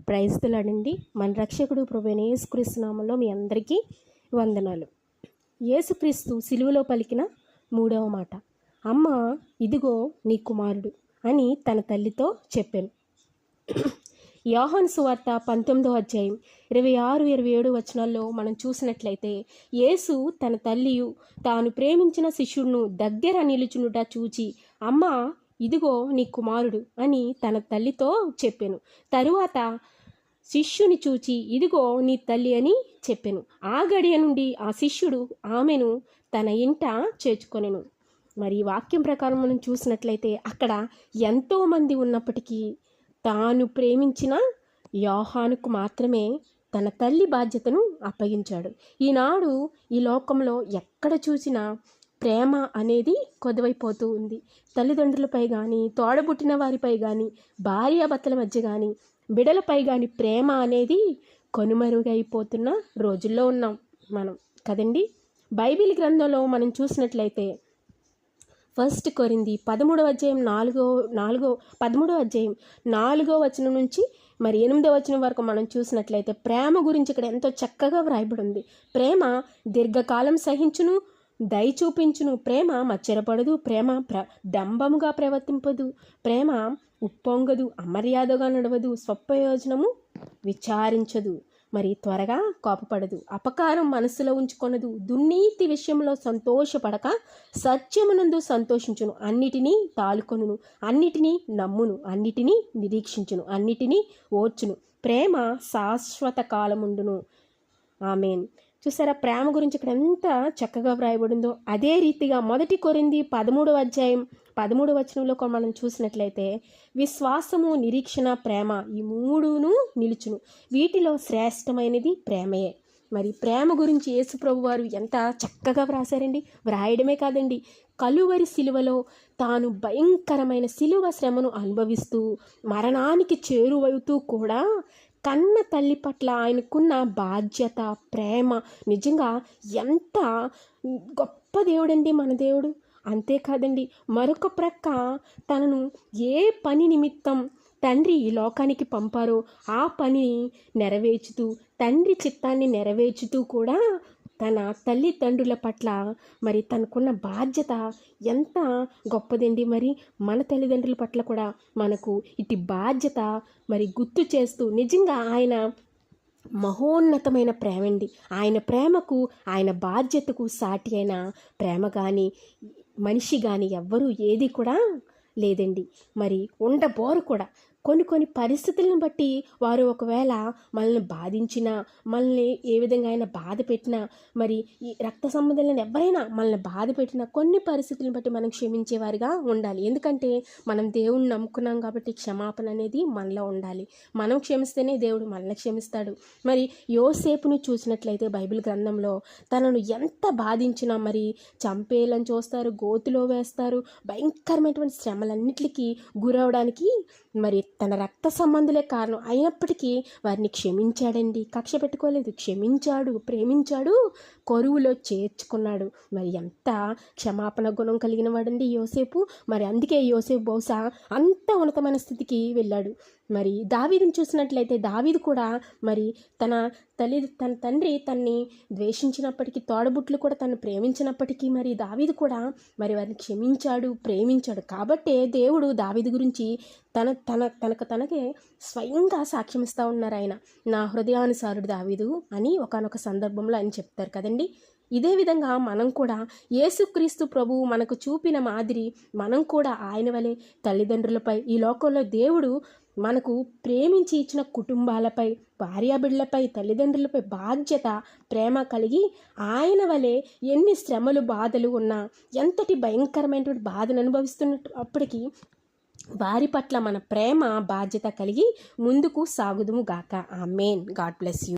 Praise the lord అండి. మన రక్షకుడు ప్రభువైన యేసుక్రీస్తు నామములో మీ అందరికీ వందనాలు. యేసుక్రీస్తు సిలువలో పలికిన 3వ మాట, అమ్మ ఇదిగో నీ కుమారుడు అని తన తల్లితో చెప్పాను. యోహాను సువార్త 19వ అధ్యాయం 26-27 వచనాల్లో మనం చూసినట్లయితే, యేసు తన తల్లియు తాను ప్రేమించిన శిష్యుడును దగ్గర నిలుచునుట చూచి, అమ్మ ఇదిగో నీ కుమారుడు అని తన తల్లితో చెప్పాను. తరువాత శిష్యుని చూచి, ఇదిగో నీ తల్లి అని చెప్పాను. ఆ గడియ నుండి ఆ శిష్యుడు ఆమెను తన ఇంట చేర్చుకొనెను. మరి వాక్యం ప్రకారం మనం చూసినట్లయితే, అక్కడ ఎంతోమంది ఉన్నప్పటికీ తాను ప్రేమించిన యోహానుకు మాత్రమే తన తల్లి బాధ్యతను అప్పగించాడు. ఈనాడు ఈ లోకంలో ఎక్కడ చూసినా ప్రేమ అనేది కొదువైపోతూ ఉంది. తల్లిదండ్రులపై కానీ, తోడబుట్టిన వారిపై కానీ, భార్యాభర్తల మధ్య కానీ, బిడలపై కానీ ప్రేమ అనేది కనుమరుగైపోతున్న రోజుల్లో ఉన్నాం మనం కదండి. బైబిల్ గ్రంథంలో మనం చూసినట్లయితే 1 కొరింథీ 13వ అధ్యాయం 13వ అధ్యాయం 4వ వచనం నుంచి మరి 8వ వచనం వరకు మనం చూసినట్లయితే ప్రేమ గురించి ఇక్కడ ఎంతో చక్కగా వ్రాయబడి ఉంది. ప్రేమ దీర్ఘకాలం సహించును, దయ చూపించును, ప్రేమ మచ్చరపడదు, ప్రేమ డంబముగా ప్రవర్తింపదు, ప్రేమ ఉప్పొంగదు, అమర్యాదగా నడవదు, స్వప్రయోజనము విచారించదు, మరి త్వరగా కోపపడదు, అపకారం మనసులో ఉంచుకొనదు, దుర్నీతి విషయంలో సంతోషపడక సత్యమునందు సంతోషించును, అన్నిటినీ తాలుకొనును, అన్నిటినీ నమ్మును, అన్నిటినీ నిరీక్షించును, అన్నిటినీ ఓర్చును, ప్రేమ శాశ్వత కాలముండును. ఆమేన్. చూసారా, ప్రేమ గురించి ఇక్కడ ఎంత చక్కగా వ్రాయబడిందో. అదే రీతిగా 1 కొరింథీ 13వ అధ్యాయం 13వ వచనంలో మనం చూసినట్లయితే, విశ్వాసము, నిరీక్షణ, ప్రేమ ఈ మూడును నిలుచును, వీటిలో శ్రేష్టమైనది ప్రేమయే. మరి ప్రేమ గురించి యేసు ప్రభు వారు ఎంత చక్కగా వ్రాసారండి. వ్రాయడమే కాదండి, కలువరి సిలువలో తాను భయంకరమైన సిలువ శ్రమను అనుభవిస్తూ మరణానికి చేరువవుతూ కూడా కన్న తల్లి పట్ల ఆయనకున్న బాధ్యత, ప్రేమ నిజంగా ఎంత గొప్ప దేవుడండి మన దేవుడు. అంతేకాదండి, మరొక ప్రక్క తనను ఏ పని నిమిత్తం తండ్రి ఈ లోకానికి పంపారో ఆ పని నెరవేర్చుతూ, తండ్రి చిత్తాన్ని నెరవేర్చుతూ కూడా తన తల్లిదండ్రుల పట్ల మరి తనకున్న బాధ్యత ఎంత గొప్పదండి. మరి మన తల్లిదండ్రుల పట్ల కూడా మనకు ఇటు బాధ్యత మరి గుర్తు చేస్తూ, నిజంగా ఆయన మహోన్నతమైన ప్రేమండి. ఆయన ప్రేమకు, ఆయన బాధ్యతకు సాటి అయిన ప్రేమ కానీ మనిషి కానీ ఎవ్వరూ ఏది కూడా లేదండి. మరి ఉండబోరు కూడా. కొన్ని పరిస్థితులను బట్టి వారు ఒకవేళ మనల్ని బాధించినా, మనల్ని ఏ విధంగా అయినా బాధ పెట్టినా, మరి ఈ రక్త సంబంధాలను ఎవరైనా మనల్ని బాధ పెట్టినా కొన్ని పరిస్థితులను బట్టి మనం క్షమించేవారిగా ఉండాలి. ఎందుకంటే మనం దేవుణ్ణి నమ్ముకున్నాం కాబట్టి క్షమాపణ అనేది మనలో ఉండాలి. మనం క్షమిస్తేనే దేవుడు మనల్ని క్షమిస్తాడు. మరి యోసేపును చూసినట్లయితే బైబిల్ గ్రంథంలో తనను ఎంత బాధించినా మరి చంపేయాలని చూస్తారు, గోతిలో వేస్తారు, భయంకరమైనటువంటి శ్రమలన్నిటికీ గురవడానికి మరి తన రక్త సంబంధులే కారణం అయినప్పటికీ వారిని క్షమించాడండి. కక్ష పెట్టుకోలేదు, క్షమించాడు, ప్రేమించాడు, కొరువులో చేర్చుకున్నాడు. మరి ఎంత క్షమాపణ గుణం కలిగిన వాడండి యోసేపు. మరి అందుకే యోసేపు బహుశా అంత ఉన్నతమైన స్థితికి వెళ్ళాడు. మరి దావీదుని చూసినట్లయితే దావీదు కూడా మరి తన తండ్రి తన్ని ద్వేషించినప్పటికీ, తోడబుట్లు కూడా తను ప్రేమించినప్పటికీ మరి దావీదు కూడా మరి వారిని క్షమించాడు, ప్రేమించాడు. కాబట్టే దేవుడు దావీదు గురించి తనకే స్వయంగా సాక్ష్యం ఇస్తూ ఉన్నారు. ఆయన నా హృదయానుసారుడు దావీదు అని ఒకానొక సందర్భంలో ఆయన చెప్తారు కదండి. ఇదే విధంగా మనం కూడా యేసుక్రీస్తు ప్రభువు మనకు చూపిన మాదిరి మనం కూడా ఆయన వలె తల్లిదండ్రులపై, ఈ లోకంలో దేవుడు మనకు ప్రేమించి ఇచ్చిన కుటుంబాలపై, భార్యాబిడ్డలపై, తల్లిదండ్రులపై బాధ్యత, ప్రేమ కలిగి ఆయన వలె ఎన్ని శ్రమలు, బాధలు ఉన్నా, ఎంతటి భయంకరమైనటువంటి బాధను అనుభవిస్తున్నప్పటికీ వారి పట్ల మన ప్రేమ, బాధ్యత కలిగి ముందుకు సాగుదుము గాక. ఆమేన్. God bless you.